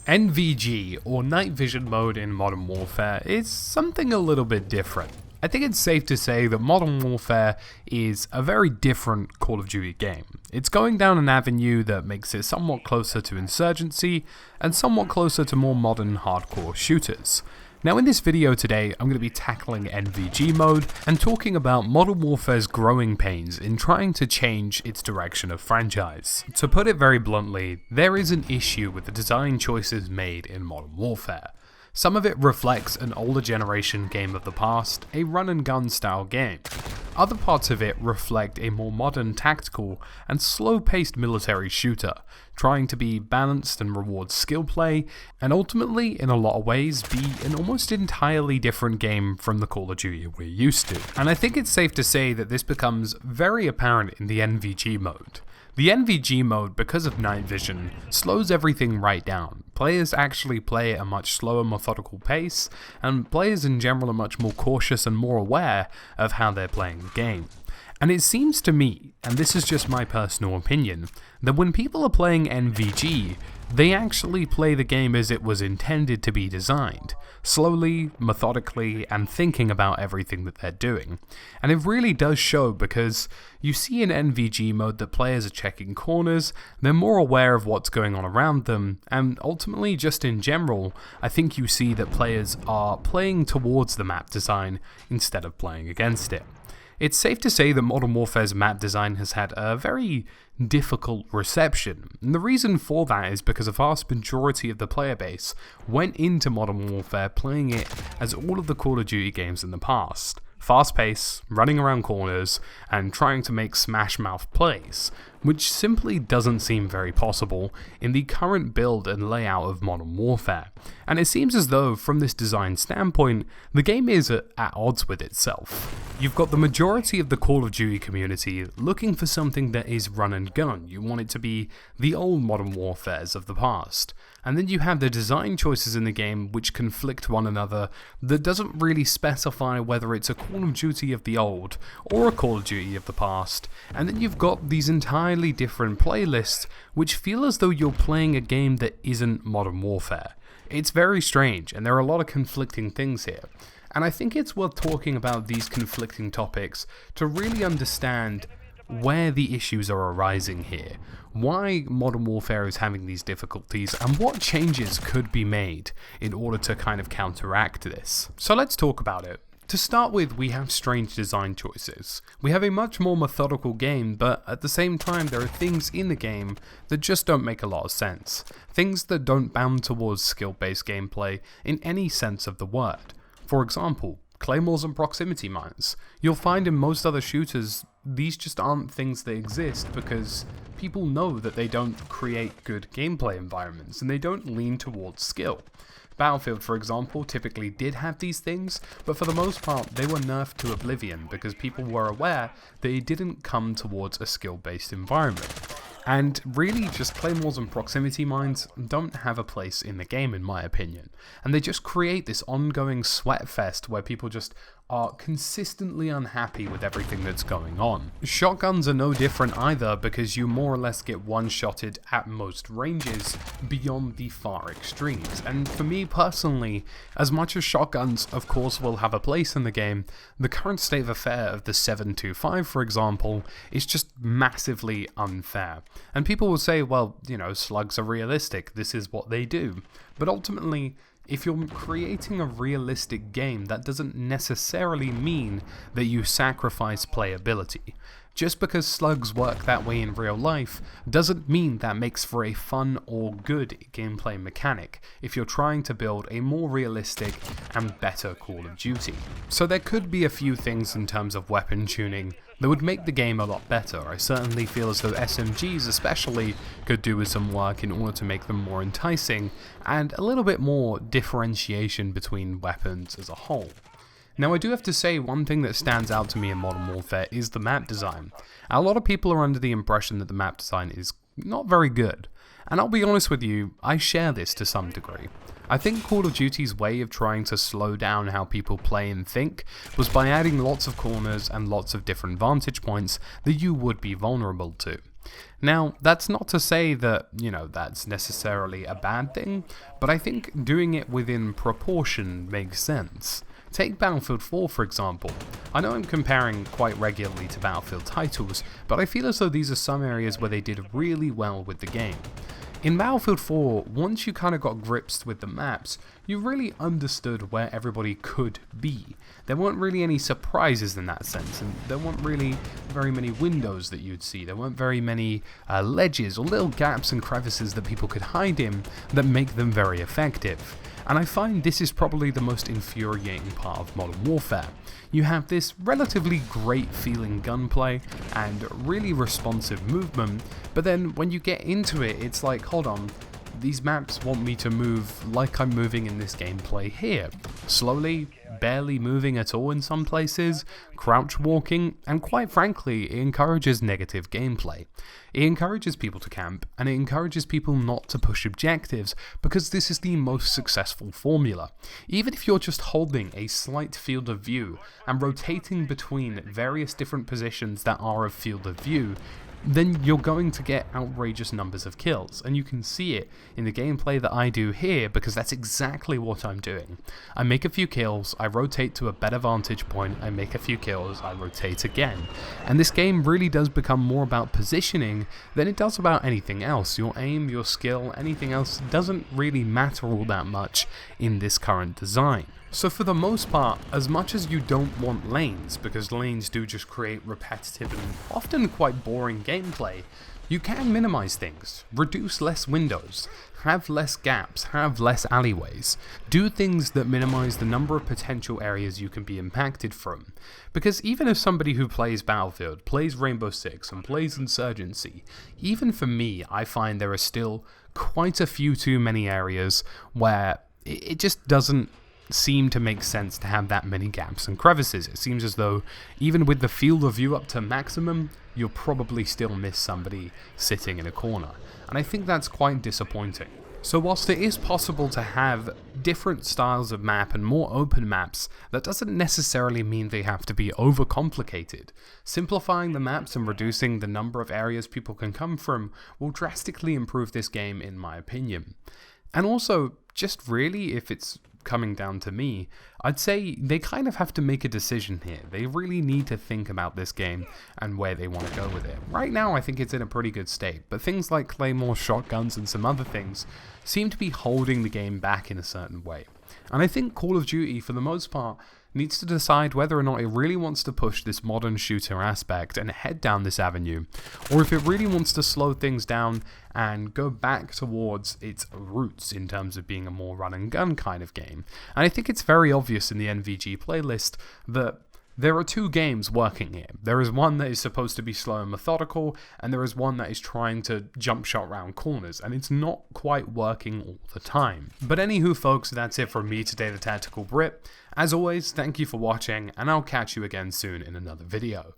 NVG, or Night Vision Mode in Modern Warfare, is something a little bit different. I think it's safe to say that Modern Warfare is a very different Call of Duty game. It's going down an avenue that makes it somewhat closer to insurgency, and somewhat closer to more modern hardcore shooters. Now in this video today, I'm going to be tackling NVG mode and talking about Modern Warfare's growing pains in trying to change its direction of franchise. To put it very bluntly, there is an issue with the design choices made in Modern Warfare. Some of it reflects an older generation game of the past, a run and gun style game. Other parts of it reflect a more modern tactical and slow-paced military shooter, trying to be balanced and reward skill play, and ultimately, in a lot of ways, be an almost entirely different game from the Call of Duty we're used to. And I think it's safe to say that this becomes very apparent in the NVG mode. The NVG mode, because of night vision, slows everything right down. Players actually play at a much slower, methodical pace, and players in general are much more cautious and more aware of how they're playing the game. And it seems to me, and this is just my personal opinion, that when people are playing NVG, they actually play the game as it was intended to be designed, slowly, methodically, and thinking about everything that they're doing. And it really does show, because you see in NVG mode that players are checking corners, they're more aware of what's going on around them, and ultimately, just in general, I think you see that players are playing towards the map design instead of playing against it. It's safe to say that Modern Warfare's map design has had a very difficult reception, and the reason for that is because a vast majority of the player base went into Modern Warfare playing it as all of the Call of Duty games in the past. Fast pace, running around corners, and trying to make smash mouth plays, which simply doesn't seem very possible in the current build and layout of Modern Warfare. And it seems as though, from this design standpoint, the game is at odds with itself. You've got the majority of the Call of Duty community looking for something that is run and gun. You want it to be the old Modern Warfares of the past. And then you have the design choices in the game which conflict one another that doesn't really specify whether it's a Call of Duty of the old or a Call of Duty of the past. And then you've got these entirely different playlists which feel as though you're playing a game that isn't Modern Warfare. It's very strange, and there are a lot of conflicting things here. And I think it's worth talking about these conflicting topics to really understand where the issues are arising here, why Modern Warfare is having these difficulties, and what changes could be made in order to kind of counteract this. So let's talk about it. To start with, we have strange design choices. We have a much more methodical game, but at the same time there are things in the game that just don't make a lot of sense. Things that don't bound towards skill-based gameplay in any sense of the word. For example, claymores and proximity mines. You'll find in most other shooters, these just aren't things that exist because people know that they don't create good gameplay environments and they don't lean towards skill. Battlefield, for example, typically did have these things, but for the most part they were nerfed to oblivion because people were aware that it didn't come towards a skill-based environment. And really, just claymores and proximity mines don't have a place in the game, in my opinion. And they just create this ongoing sweat fest where people just are consistently unhappy with everything that's going on. Shotguns are no different either, because you more or less get one-shotted at most ranges beyond the far extremes. And for me personally, as much as shotguns of course will have a place in the game, the current state of affair of the 7.25, for example, is just massively unfair. And people will say, well, you know, slugs are realistic, this is what they do. But ultimately, if you're creating a realistic game, that doesn't necessarily mean that you sacrifice playability. Just because slugs work that way in real life doesn't mean that makes for a fun or good gameplay mechanic if you're trying to build a more realistic and better Call of Duty. So there could be a few things in terms of weapon tuning that would make the game a lot better. I certainly feel as though SMGs especially could do with some work in order to make them more enticing and a little bit more differentiation between weapons as a whole. Now I do have to say, one thing that stands out to me in Modern Warfare is the map design. A lot of people are under the impression that the map design is not very good, and I'll be honest with you, I share this to some degree. I think Call of Duty's way of trying to slow down how people play and think was by adding lots of corners and lots of different vantage points that you would be vulnerable to. Now, that's not to say that, that's necessarily a bad thing, but I think doing it within proportion makes sense. Take Battlefield 4 for example. I know I'm comparing quite regularly to Battlefield titles, but I feel as though these are some areas where they did really well with the game. In Battlefield 4, once you kind of got grips with the maps, you really understood where everybody could be. There weren't really any surprises in that sense, and there weren't really very many windows that you'd see. There weren't very many ledges or little gaps and crevices that people could hide in that make them very effective. And I find this is probably the most infuriating part of Modern Warfare. You have this relatively great feeling gunplay and really responsive movement, but then when you get into it, it's like, hold on, these maps want me to move like I'm moving in this gameplay here. Slowly, barely moving at all in some places, crouch walking, and quite frankly, it encourages negative gameplay. It encourages people to camp, and it encourages people not to push objectives, because this is the most successful formula. Even if you're just holding a slight field of view and rotating between various different positions that are of field of view, then you're going to get outrageous numbers of kills, and you can see it in the gameplay that I do here because that's exactly what I'm doing. I make a few kills, I rotate to a better vantage point, I make a few kills, I rotate again. And this game really does become more about positioning than it does about anything else. Your aim, your skill, anything else doesn't really matter all that much in this current design. So for the most part, as much as you don't want lanes, because lanes do just create repetitive and often quite boring gameplay, you can minimize things, reduce less windows, have less gaps, have less alleyways, do things that minimize the number of potential areas you can be impacted from. Because even if somebody who plays Battlefield, plays Rainbow Six, and plays Insurgency, even for me, I find there are still quite a few too many areas where it just doesn't seem to make sense to have that many gaps and crevices. It seems as though even with the field of view up to maximum, you'll probably still miss somebody sitting in a corner. And I think that's quite disappointing. So whilst it is possible to have different styles of map and more open maps, that doesn't necessarily mean they have to be overcomplicated. Simplifying the maps and reducing the number of areas people can come from will drastically improve this game in my opinion. And also, just really, if it's coming down to me, I'd say they kind of have to make a decision here. They really need to think about this game and where they want to go with it. Right now I think it's in a pretty good state, but things like Claymore, shotguns and some other things seem to be holding the game back in a certain way. And I think Call of Duty, for the most part, needs to decide whether or not it really wants to push this modern shooter aspect and head down this avenue, or if it really wants to slow things down and go back towards its roots in terms of being a more run and gun kind of game. And I think it's very obvious in the NVG playlist that there are two games working here. There is one that is supposed to be slow and methodical, and there is one that is trying to jump shot round corners, and it's not quite working all the time. But anywho folks, that's it from me today, the Tactical Brit. As always, thank you for watching, and I'll catch you again soon in another video.